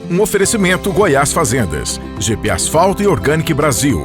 Um oferecimento Goiás Fazendas, GP Asfalto e Organic Brasil.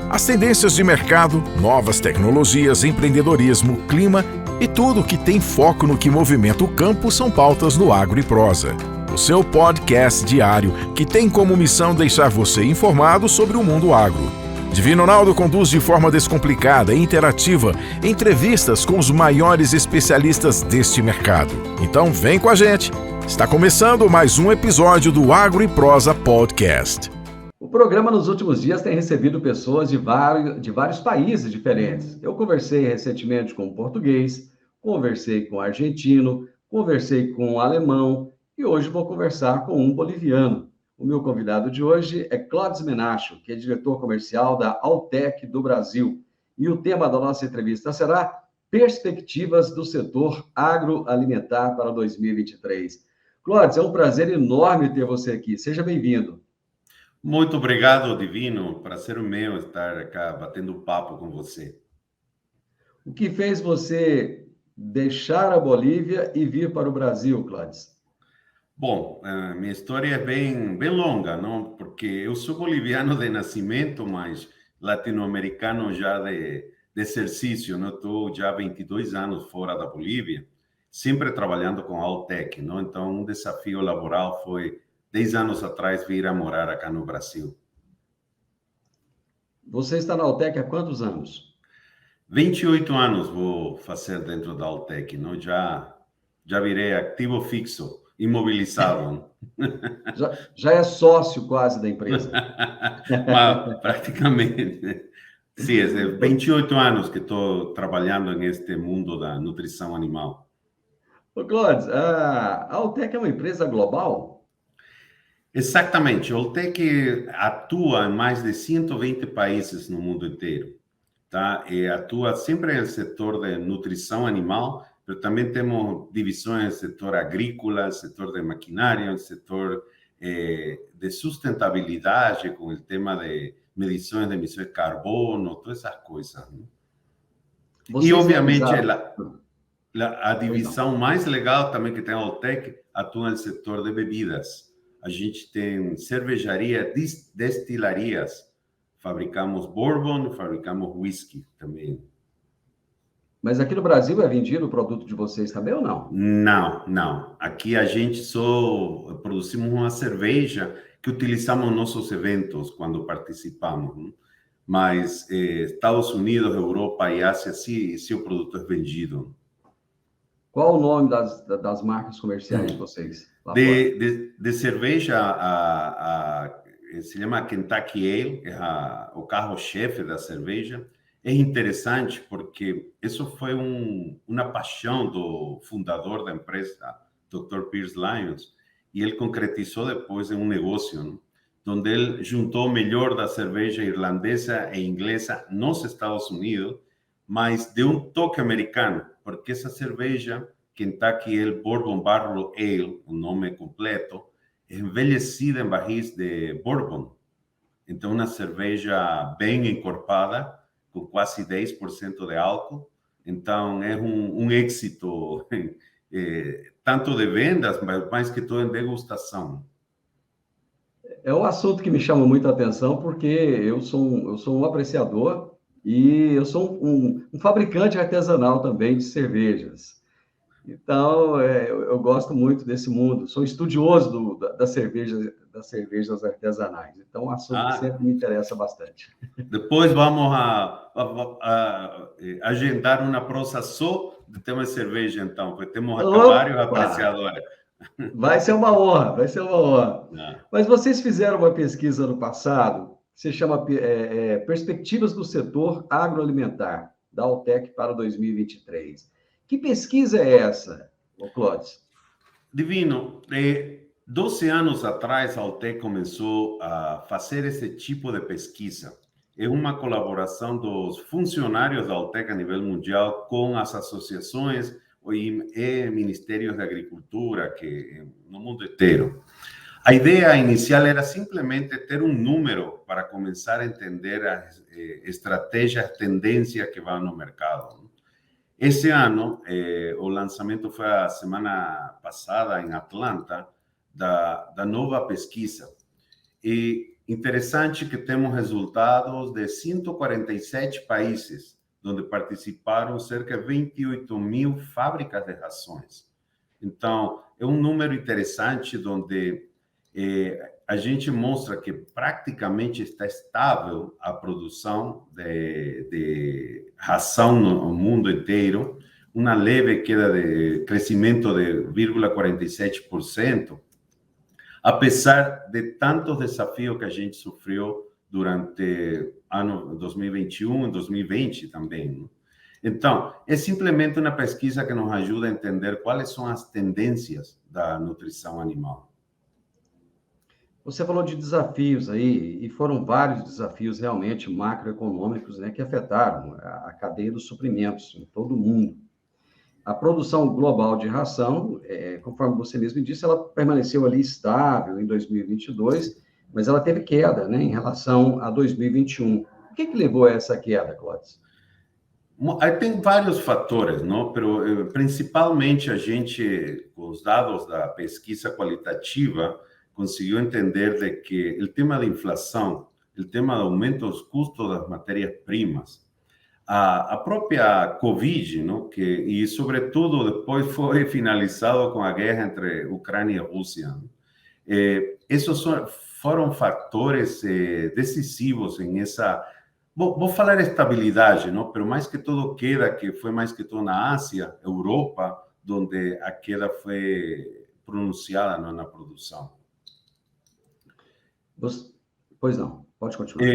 As tendências de mercado, novas tecnologias, empreendedorismo, clima e tudo que tem foco no que movimenta o campo são pautas no Agro e Prosa. O seu podcast diário que tem como missão deixar você informado sobre o mundo agro. Divino Ronaldo conduz de forma descomplicada e interativa entrevistas com os maiores especialistas deste mercado. Então vem com a gente! Está começando mais um episódio do Agro e Prosa Podcast. O programa nos últimos dias tem recebido pessoas de vários países diferentes. Eu conversei recentemente com um português, conversei com um argentino, conversei com um alemão e hoje vou conversar com um boliviano. O meu convidado de hoje é Clodes Menacho, que é diretor comercial da Alltech do Brasil. E o tema da nossa entrevista será Perspectivas do setor agroalimentar para 2023. Clodes, é um prazer enorme ter você aqui. Seja bem-vindo. Muito obrigado, Divino. Prazer meu estar aqui batendo papo com você. O que fez você deixar a Bolívia e vir para o Brasil, Clodes? Bom, minha história é bem longa, não? Porque eu sou boliviano de nascimento, mas latino-americano já de exercício, não? Estou já 22 anos fora da Bolívia, sempre trabalhando com a Alltech, não? Então, um desafio laboral foi 10 anos atrás vir a morar aqui no Brasil. Você está na Alltech há quantos anos? 28 anos vou fazer dentro da Alltech, não? Já virei ativo fixo, imobilizado. Já é sócio quase da empresa. Mas, praticamente. Sim, é 28 anos que estou trabalhando neste mundo da nutrição animal. Ô, Clodes, a Alltech é uma empresa global? Exatamente. A Alltech atua em mais de 120 países no mundo inteiro, tá? E atua sempre no setor de nutrição animal, mas também temos divisões no setor agrícola, setor de maquinário, setor de sustentabilidade, com o tema de medições de emissões de carbono, todas essas coisas, né? E, obviamente, a divisão mais legal também que tem a Alltech atua no setor de bebidas. A gente tem cervejaria, destilarias, fabricamos bourbon, fabricamos whisky também. Mas aqui no Brasil é vendido o produto de vocês também ou não? Não. Aqui a gente só produzimos uma cerveja que utilizamos nos nossos eventos quando participamos, né? Mas Estados Unidos, Europa e Ásia, sim, o produto é vendido. Qual o nome das marcas comerciais de vocês? De cerveja, se chama Kentucky Ale, é o carro-chefe da cerveja. É interessante porque isso foi uma paixão do fundador da empresa, Dr. Piers Lyons, e ele concretizou depois em um negócio, né, onde ele juntou o melhor da cerveja irlandesa e inglesa nos Estados Unidos, mas de um toque americano, porque essa cerveja, Kentucky Ale Bourbon Barrel Ale, o nome completo, é envelhecida em barris de bourbon. Então, uma cerveja bem encorpada, com quase 10% de álcool. Então, é um êxito, tanto de vendas, mas mais que tudo em degustação. É um assunto que me chama muita atenção, porque eu sou um apreciador e eu sou um fabricante artesanal também de cervejas. Então, eu gosto muito desse mundo. Sou estudioso das cervejas artesanais. Então, é um assunto que sempre me interessa bastante. Depois vamos a agendar uma prosa só de tema de cerveja, então, porque temos vários apreciadores. Vai ser uma honra, vai ser uma honra. Mas vocês fizeram uma pesquisa no passado, que se chama Perspectivas do Setor Agroalimentar, da Alltech para 2023. Que pesquisa é essa, Clodes? Divino, 12 anos atrás a Alltech começou a fazer esse tipo de pesquisa. É uma colaboração dos funcionários da Alltech a nível mundial com as associações e ministérios de agricultura no mundo inteiro. A ideia inicial era simplesmente ter um número para começar a entender as estratégias, tendências que vão no mercado. Esse ano, o lançamento foi a semana passada em Atlanta, da nova pesquisa. E interessante que temos resultados de 147 países, onde participaram cerca de 28 mil fábricas de rações. Então, é um número interessante, onde a gente mostra que praticamente está estável a produção de ração no mundo inteiro, uma leve queda de crescimento de 0,47%, apesar de tantos desafios que a gente sofreu durante ano 2021 e 2020 também. Então, é simplesmente uma pesquisa que nos ajuda a entender quais são as tendências da nutrição animal. Você falou de desafios aí, e foram vários desafios realmente macroeconômicos, né, que afetaram a cadeia dos suprimentos em todo o mundo. A produção global de ração, conforme você mesmo disse, ela permaneceu ali estável em 2022, mas ela teve queda, né, em relação a 2021. O que levou a essa queda, Clodes? Tem vários fatores, não? Pero, principalmente a gente, com os dados da pesquisa qualitativa, conseguiu entender de que o tema da inflação, o tema do aumento dos custos das matérias-primas, a própria Covid, não? E sobretudo depois foi finalizado com a guerra entre Ucrânia e Rússia. Esses foram fatores decisivos em essa. Vou falar estabilidade, não? Pero mais que todo queda, que foi mais que todo na Ásia, Europa, onde a queda foi pronunciada, não, na produção. Pois não, pode continuar.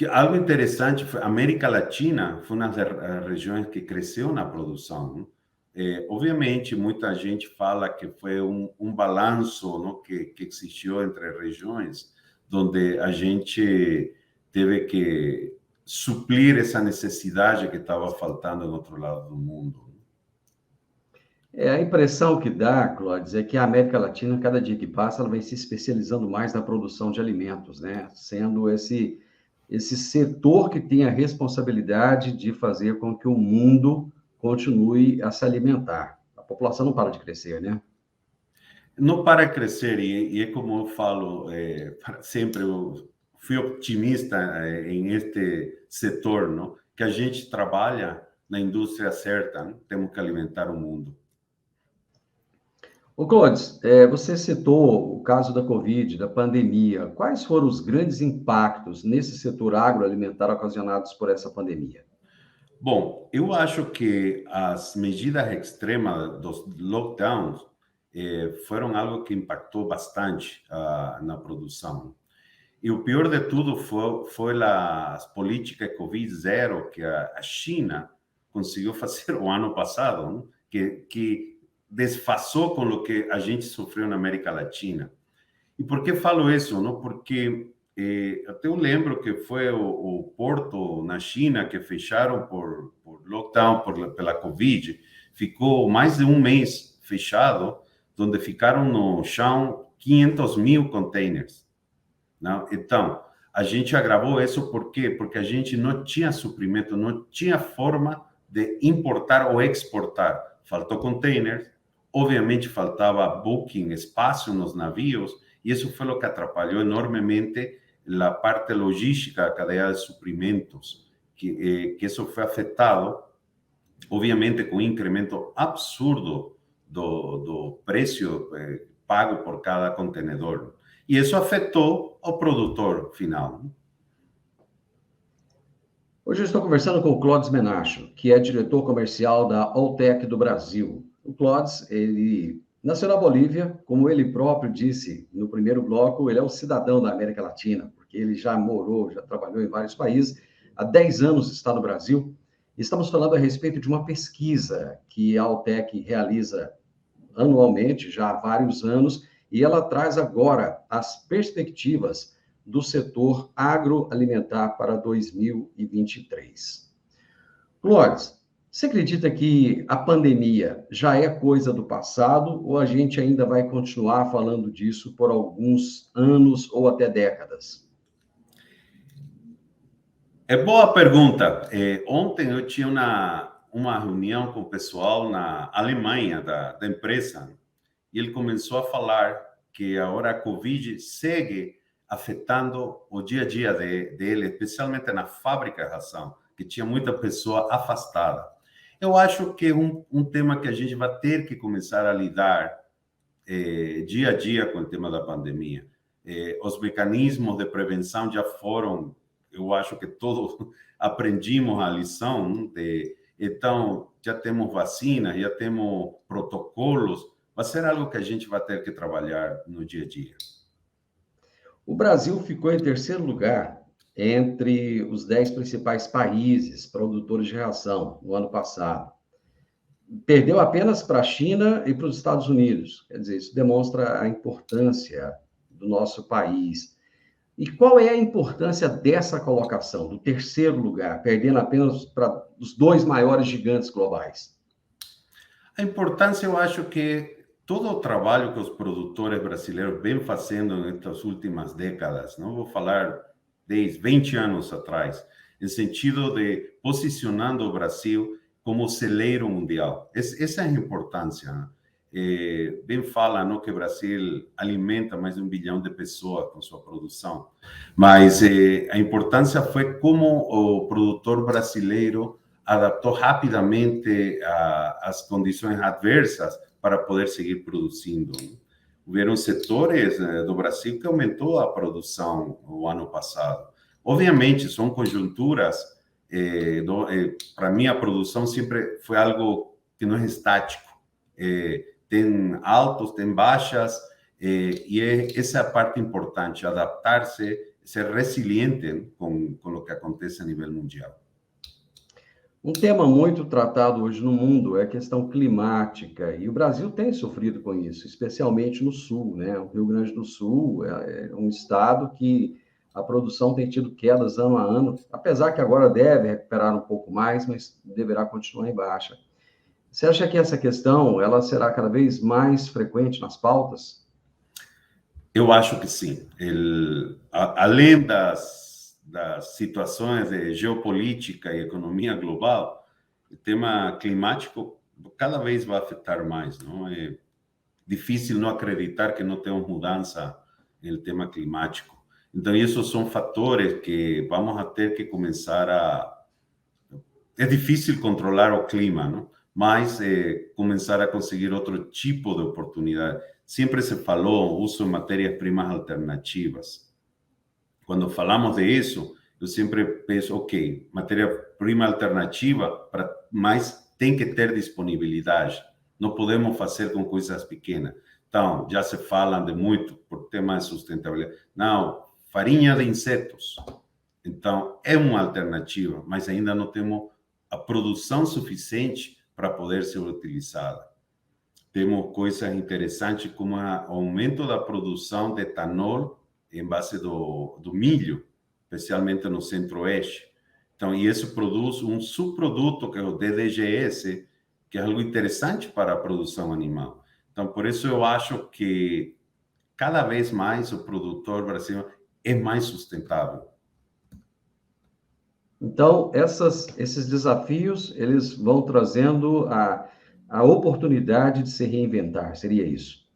Algo interessante, a América Latina foi uma das regiões que cresceu na produção. Obviamente, muita gente fala que foi um balanço, não, que existiu entre regiões, onde a gente teve que suplir essa necessidade que estava faltando no outro lado do mundo. A impressão que dá, Clodes, é que a América Latina, cada dia que passa, ela vai se especializando mais na produção de alimentos, né? Sendo esse setor que tem a responsabilidade de fazer com que o mundo continue a se alimentar. A população não para de crescer, né? Não para de crescer, e é como eu falo, sempre eu fui otimista em este setor, não? Que a gente trabalha na indústria certa, não? Temos que alimentar o mundo. Ô, Clodes, você citou o caso da Covid, da pandemia. Quais foram os grandes impactos nesse setor agroalimentar ocasionados por essa pandemia? Bom, eu acho que as medidas extremas dos lockdowns foram algo que impactou bastante na produção. E o pior de tudo foi as políticas Covid-0 que a China conseguiu fazer o ano passado, não? Que desfasou com o que a gente sofreu na América Latina. E por que falo isso? Não? Porque até eu lembro que foi o porto na China que fecharam por lockdown, pela Covid, ficou mais de um mês fechado, onde ficaram no chão 500 mil containers. Não? Então, a gente agravou isso por quê? Porque a gente não tinha suprimento, não tinha forma de importar ou exportar. Faltou containers, obviamente faltava booking, espaço nos navios, e isso foi o que atrapalhou enormemente a parte logística da cadeia de suprimentos, que isso foi afetado, obviamente, com um incremento absurdo do preço pago por cada contenedor. E isso afetou o produtor final. Hoje eu estou conversando com o Clodes Menacho, que é diretor comercial da Alltech do Brasil. O Clodes, ele nasceu na Bolívia, como ele próprio disse no primeiro bloco, ele é um cidadão da América Latina, porque ele já morou, já trabalhou em vários países, há 10 anos está no Brasil. Estamos falando a respeito de uma pesquisa que a Alltech realiza anualmente, já há vários anos, e ela traz agora as perspectivas do setor agroalimentar para 2023. Clodes, você acredita que a pandemia já é coisa do passado ou a gente ainda vai continuar falando disso por alguns anos ou até décadas? É boa pergunta. Ontem eu tinha uma reunião com o pessoal na Alemanha da empresa e ele começou a falar que agora a Covid segue afetando o dia a dia dele, especialmente na fábrica de ração, que tinha muita pessoa afastada. Eu acho que é um tema que a gente vai ter que começar a lidar dia a dia com o tema da pandemia. Os mecanismos de prevenção já foram, eu acho que todos aprendimos a lição, então já temos vacinas, já temos protocolos, vai ser algo que a gente vai ter que trabalhar no dia a dia. O Brasil ficou em terceiro lugar entre os 10 principais países produtores de ração no ano passado. Perdeu apenas para a China e para os Estados Unidos. Quer dizer, isso demonstra a importância do nosso país. E qual é a importância dessa colocação, do terceiro lugar, perdendo apenas para os 2 maiores gigantes globais? A importância, eu acho que todo o trabalho que os produtores brasileiros vêm fazendo nestas últimas décadas, não vou falar 10, 20 anos atrás, no sentido de posicionando o Brasil como celeiro mundial. Essa é a importância. Bem fala, não, que o Brasil alimenta mais de 1 bilhão de pessoas com sua produção, mas a importância foi como o produtor brasileiro adaptou rapidamente às condições adversas para poder seguir produzindo. Houveram setores do Brasil que aumentou a produção no ano passado. Obviamente, são conjunturas. Para mim, a produção sempre foi algo que não é estático. Tem altos, tem baixas, essa é a parte importante, adaptar-se, ser resiliente com o que acontece a nível mundial. Um tema muito tratado hoje no mundo é a questão climática, e o Brasil tem sofrido com isso, especialmente no sul, né? O Rio Grande do Sul é um estado que a produção tem tido quedas ano a ano, apesar que agora deve recuperar um pouco mais, mas deverá continuar em baixa. Você acha que essa questão ela será cada vez mais frequente nas pautas? Eu acho que sim. Além das situações de geopolítica e economia global, o tema climático cada vez vai afetar mais, não? É difícil não acreditar que não temos mudança no tema climático. Então, esses são fatores que vamos a ter que começar a... É difícil controlar o clima, não? Mas começar a conseguir outro tipo de oportunidade. Sempre se falou o uso de matérias-primas alternativas. Quando falamos de isso, eu sempre penso, ok, matéria-prima alternativa, mas tem que ter disponibilidade. Não podemos fazer com coisas pequenas. Então, já se fala de muito por tema de sustentabilidade. Não, farinha de insetos. Então, é uma alternativa, mas ainda não temos a produção suficiente para poder ser utilizada. Temos coisas interessantes como o aumento da produção de etanol em base do milho, especialmente no centro-oeste. Então, e isso produz um subproduto que é o DDGS, que é algo interessante para a produção animal. Então, por isso eu acho que cada vez mais o produtor brasileiro é mais sustentável. Então, esses desafios, eles vão trazendo a oportunidade de se reinventar, seria isso?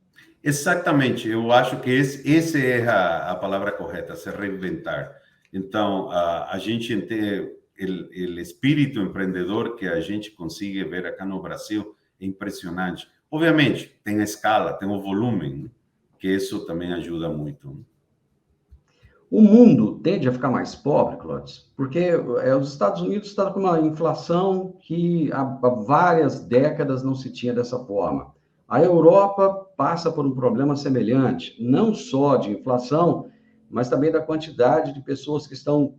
Exatamente, eu acho que essa é a palavra correta, se reinventar. Então, a gente tem o espírito empreendedor que a gente consegue ver aqui no Brasil é impressionante. Obviamente, tem a escala, tem o volume, que isso também ajuda muito. O mundo tende a ficar mais pobre, Clóvis, porque os Estados Unidos estão com uma inflação que há várias décadas não se tinha dessa forma. A Europa passa por um problema semelhante, não só de inflação, mas também da quantidade de pessoas que estão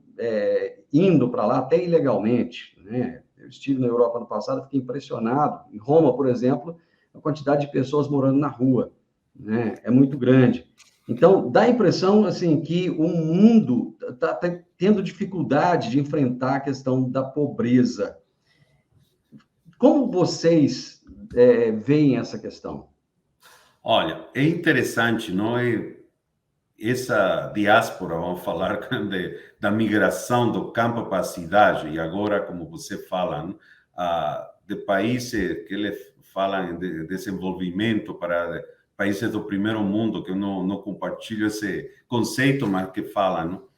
indo para lá até ilegalmente, né? Eu estive na Europa no passado, fiquei impressionado. Em Roma, por exemplo, a quantidade de pessoas morando na rua, né? É muito grande. Então, dá a impressão assim, que o mundo está tendo dificuldade de enfrentar a questão da pobreza. Como vocês veem essa questão? Olha, é interessante, não é? Essa diáspora, vamos falar da migração do campo para a cidade, e agora, como você fala, de países que eles falam de desenvolvimento para países do primeiro mundo, que eu não compartilho esse conceito, mas que fala, não?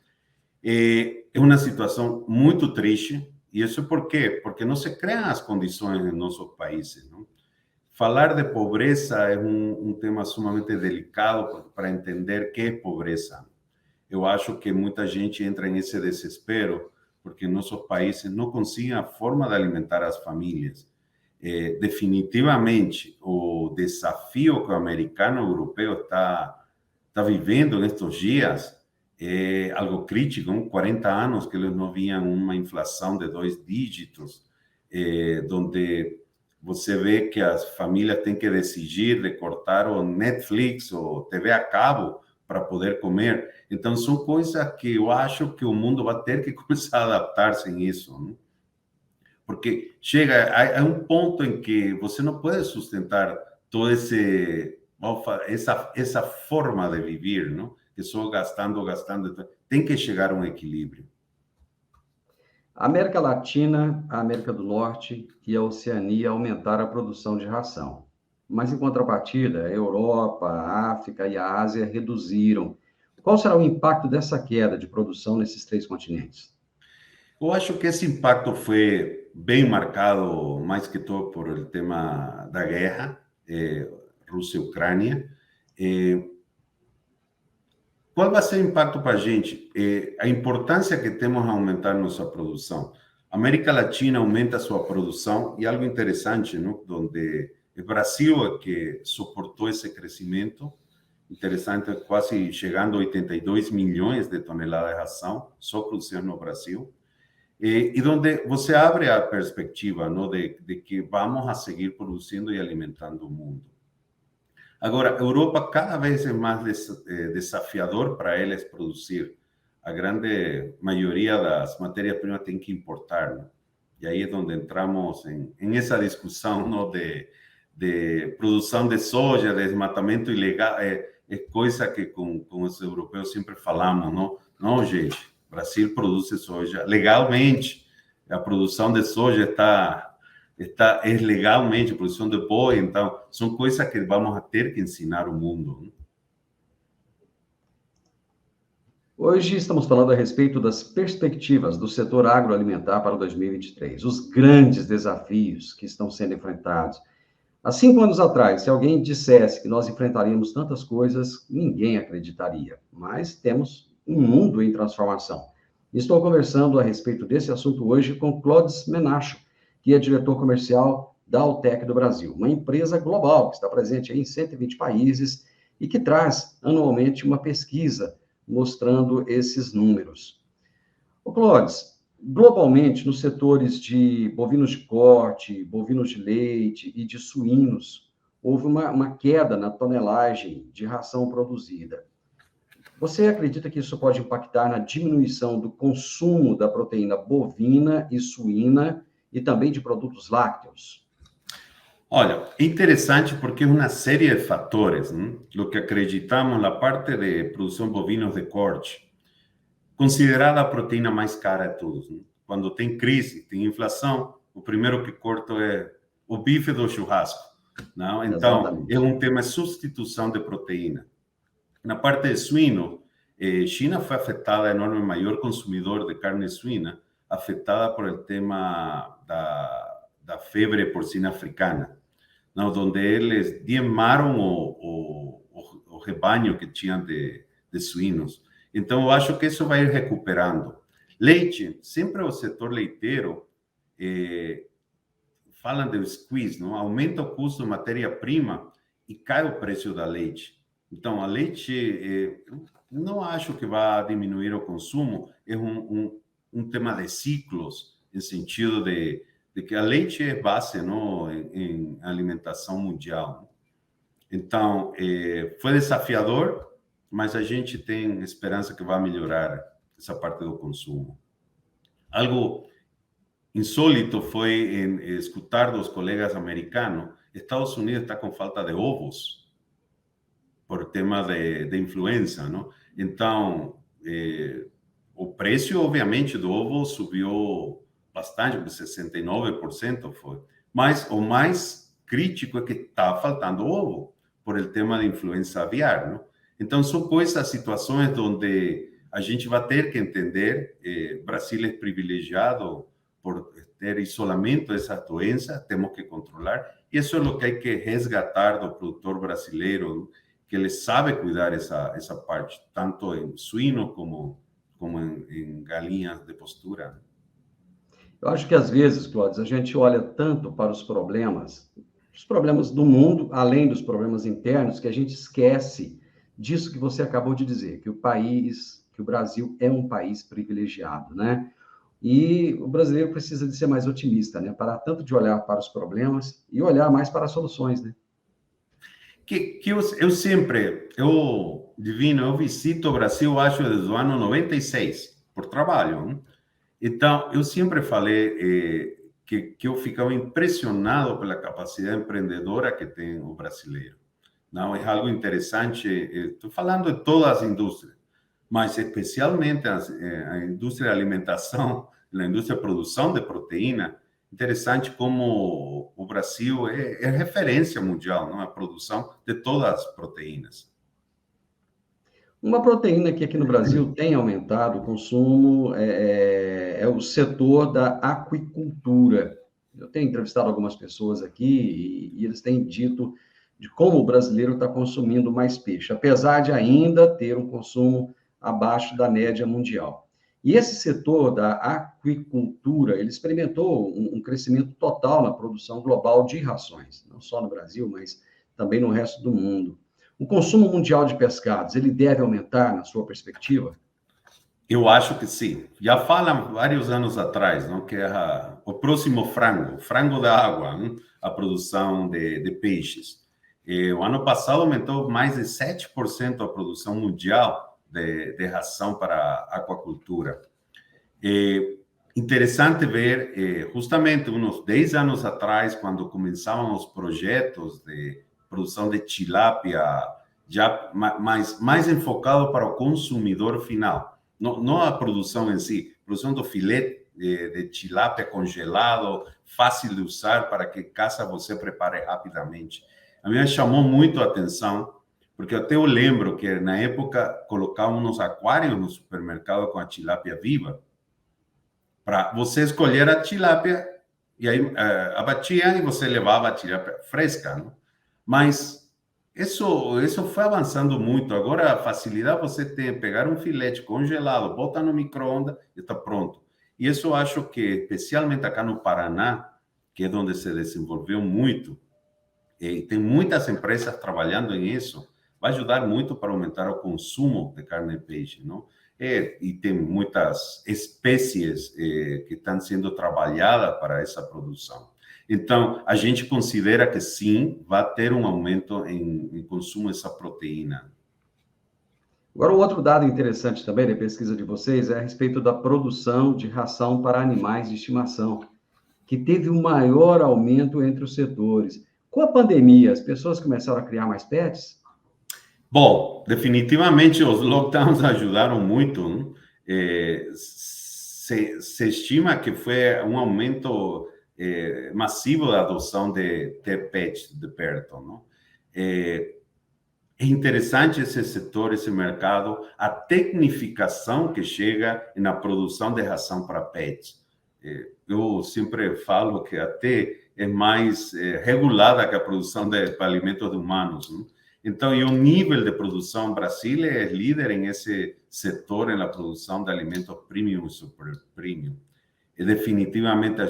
É uma situação muito triste, e isso por quê? Porque não se criam as condições em nossos países, não? Falar de pobreza é um tema sumamente delicado para entender o que é pobreza. Eu acho que muita gente entra nesse desespero porque nossos países não conseguem a forma de alimentar as famílias. Definitivamente, o desafio que o americano europeu está vivendo nestes dias é algo crítico. 40 anos que eles não viam uma inflação de 2 dígitos, onde você vê que as famílias têm que decidir de cortar o Netflix ou TV a cabo para poder comer. Então, são coisas que eu acho que o mundo vai ter que começar a adaptar-se em isso, não? Porque chega a um ponto em que você não pode sustentar toda essa forma de viver, não? Que só gastando. Tem que chegar a um equilíbrio. A América Latina, a América do Norte e a Oceania aumentaram a produção de ração. Mas, em contrapartida, a Europa, a África e a Ásia reduziram. Qual será o impacto dessa queda de produção nesses 3 continentes? Eu acho que esse impacto foi bem marcado, mais que todo, por o tema da guerra, Rússia e Ucrânia. Qual vai ser o impacto para a gente? A importância que temos em aumentar nossa produção. A América Latina aumenta sua produção, e algo interessante, não? Onde o Brasil é que suportou esse crescimento, interessante, quase chegando a 82 milhões de toneladas de ração, só produzido no Brasil. E onde você abre a perspectiva, não, de que vamos a seguir produzindo e alimentando o mundo. Agora, a Europa cada vez é mais desafiador para eles produzir. A grande maioria das matérias-primas tem que importar, não? E aí é onde entramos em essa discussão, não, de produção de soja, de desmatamento ilegal. É coisa que com os europeus sempre falamos, não? Não, gente, o Brasil produz soja legalmente. A produção de soja é legalmente, a produção de boi. Então, são coisas que vamos a ter que ensinar o mundo, né? Hoje estamos falando a respeito das perspectivas do setor agroalimentar para 2023, os grandes desafios que estão sendo enfrentados. Há 5 anos atrás, se alguém dissesse que nós enfrentaríamos tantas coisas, ninguém acreditaria. Mas temos um mundo em transformação. Estou conversando a respeito desse assunto hoje com Clodes Menacho, que é diretor comercial da Altec do Brasil, uma empresa global que está presente em 120 países e que traz anualmente uma pesquisa mostrando esses números. Ô Clodes, globalmente, nos setores de bovinos de corte, bovinos de leite e de suínos, houve uma queda na tonelagem de ração produzida. Você acredita que isso pode impactar na diminuição do consumo da proteína bovina e suína e também de produtos lácteos? Olha, é interessante porque é uma série de fatores, né? O que acreditamos na parte de produção bovinos de corte, considerada a proteína mais cara de todos, né? Quando tem crise, tem inflação, o primeiro que corta é o bife do churrasco, não? Então, Exatamente. é um tema de substituição de proteína. Na parte de suíno, China foi afetada, enorme maior consumidor de carne suína, afetada por el tema da febre porcina africana, não, onde eles diezmaram o rebanho que tinham de suínos. Então, eu acho que isso vai recuperando. Leite, sempre o setor leiteiro fala do squeeze, não? Aumenta o custo de matéria-prima e cai o preço da leite. Então, a leite, não acho que vai diminuir o consumo, é um tema de ciclos, em sentido de que a leite é base, não, em alimentação mundial. Então, foi desafiador, mas a gente tem esperança que vai melhorar essa parte do consumo. Algo insólito foi escutar dos colegas americanos, Estados Unidos está com falta de ovos, por tema de influenza, não? Então, o preço, obviamente, do ovo subiu bastante, 69% foi. Mas o mais crítico é que está faltando ovo, por el tema de influenza aviar, não? Então, são coisas, situações onde a gente vai ter que entender, Brasil é privilegiado por ter isolamento dessa doença, temos que controlar, e isso é o que hay que resgatar do produtor brasileiro, que ele sabe cuidar essa parte, tanto em suíno como em galinhas de postura. Eu acho que às vezes, Clóvis, a gente olha tanto para os problemas do mundo, além dos problemas internos, que a gente esquece disso que você acabou de dizer, que o Brasil é um país privilegiado, né? E o brasileiro precisa de ser mais otimista, né? Parar tanto de olhar para os problemas e olhar mais para as soluções, né? Eu visito o Brasil, acho, desde o ano 96, por trabalho, né? Então, eu sempre falei que eu ficava impressionado pela capacidade empreendedora que tem o brasileiro. Não, é algo interessante, estou falando de todas as indústrias, mas especialmente a indústria da alimentação, a indústria da produção de proteína. Interessante como o Brasil é referência mundial, não? A produção de todas as proteínas. Uma proteína que aqui no Brasil tem aumentado o consumo é o setor da aquicultura. Eu tenho entrevistado algumas pessoas aqui e eles têm dito de como o brasileiro está consumindo mais peixe, apesar de ainda ter um consumo abaixo da média mundial. E esse setor da aquicultura, ele experimentou um crescimento total na produção global de rações, não só no Brasil, mas também no resto do mundo. O consumo mundial de pescados, ele deve aumentar, na sua perspectiva? Eu acho que sim. Já falam vários anos atrás, não, que é o próximo frango da água, não? A produção de peixes. O ano passado aumentou mais de 7% a produção mundial de ração para aquacultura. Interessante ver, justamente uns 10 anos atrás, quando começavam os projetos de produção de tilápia, já mais enfocado para o consumidor final. Não a produção em si, produção do filete de tilápia congelado, fácil de usar para que em casa você prepare rapidamente. A mim me chamou muito a atenção, porque até eu lembro que na época colocávamos nos aquários no supermercado com a tilápia viva, para você escolher a tilápia, e aí abatia e você levava a tilápia fresca, não? Mas isso foi avançando muito. Agora, a facilidade você tem pegar um filete congelado, botar no micro-ondas e está pronto. E isso eu acho que, especialmente acá no Paraná, que é onde se desenvolveu muito, e tem muitas empresas trabalhando em isso, vai ajudar muito para aumentar o consumo de carne e peixe, não? E tem muitas espécies que estão sendo trabalhadas para essa produção. Então, a gente considera que sim, vai ter um aumento em consumo dessa proteína. Agora, um outro dado interessante também da pesquisa de vocês é a respeito da produção de ração para animais de estimação, que teve um maior aumento entre os setores. Com a pandemia, as pessoas começaram a criar mais pets? Bom, definitivamente os lockdowns ajudaram muito. Se estima que foi um aumento massivo da adoção de ter pets de perto, não? É interessante esse setor, esse mercado, a tecnificação que chega na produção de ração para pets. Eu sempre falo que até é mais regulada que a produção de alimentos humanos, não? Então, e o nível de produção, Brasil é líder em esse setor, na produção de alimentos premium e super premium. E definitivamente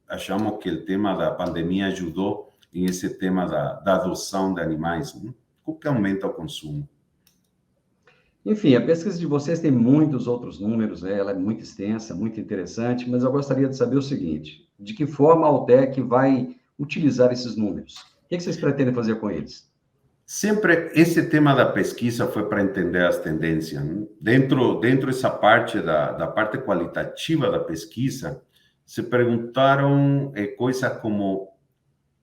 achamos que o tema da pandemia ajudou em esse tema da adoção de animais, né? O que aumenta o consumo. Enfim, a pesquisa de vocês tem muitos outros números, né? Ela é muito extensa, muito interessante, mas eu gostaria de saber o seguinte: de que forma a Altec vai utilizar esses números? O que vocês pretendem fazer com eles? Sempre esse tema da pesquisa foi para entender as tendências, né? Dentro dessa parte da parte qualitativa da pesquisa, se perguntaram coisas como o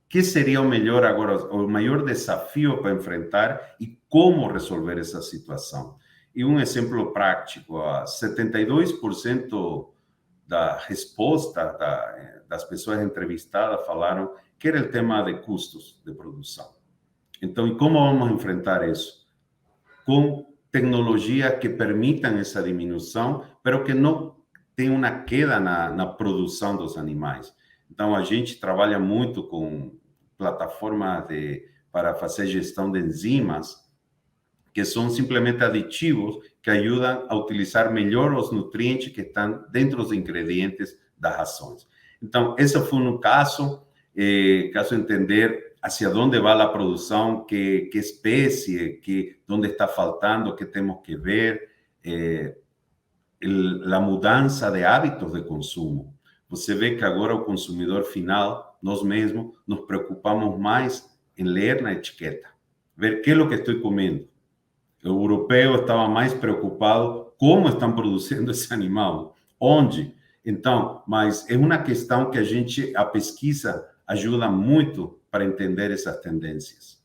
que seria o melhor agora, o maior desafio para enfrentar e como resolver essa situação. E um exemplo prático, 72% da resposta das pessoas entrevistadas falaram que era o tema de custos de produção. Então, e como vamos enfrentar isso? Com tecnologia que permitam essa diminuição, mas que não tenha uma queda na produção dos animais. Então, a gente trabalha muito com plataformas para fazer gestão de enzimas, que são simplesmente aditivos que ajudam a utilizar melhor os nutrientes que estão dentro dos ingredientes das rações. Então, esse foi um caso entender hacia onde vai a produção, que espécie, onde está faltando, que temos que ver, a mudança de hábitos de consumo. Você vê que agora o consumidor final, nós mesmos, nos preocupamos mais em ler na etiqueta, ver que é o que estou comendo. O europeu estava mais preocupado como estão produzindo esse animal, onde. Então, mas é uma questão que a pesquisa ajuda muito para entender essas tendências.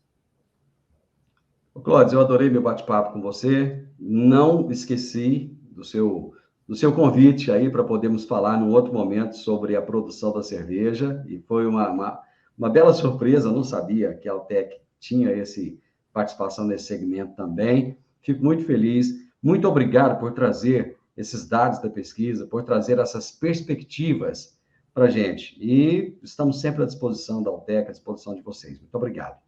Clóvis, eu adorei meu bate-papo com você. Não esqueci do seu convite aí para podermos falar num outro momento sobre a produção da cerveja. E foi uma bela surpresa, eu não sabia que a Altek tinha participação nesse segmento também. Fico muito feliz. Muito obrigado por trazer esses dados da pesquisa, por trazer essas perspectivas para a gente. E estamos sempre à disposição da Altek, à disposição de vocês. Muito obrigado.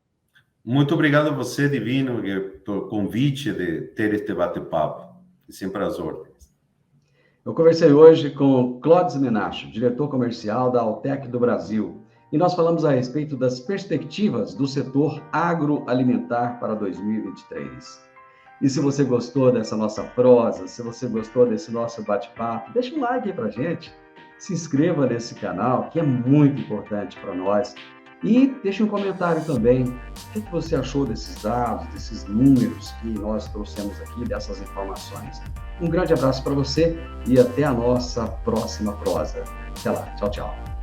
Muito obrigado a você, Divino, pelo convite de ter este bate-papo. E sempre às ordens. Eu conversei hoje com Clóvis Menacho, diretor comercial da Altek do Brasil. E nós falamos a respeito das perspectivas do setor agroalimentar para 2023. E se você gostou dessa nossa prosa, se você gostou desse nosso bate-papo, deixa um like aí pra gente, se inscreva nesse canal, que é muito importante para nós, e deixe um comentário também, o que você achou desses dados, desses números que nós trouxemos aqui, dessas informações. Um grande abraço para você e até a nossa próxima prosa. Até lá, tchau, tchau.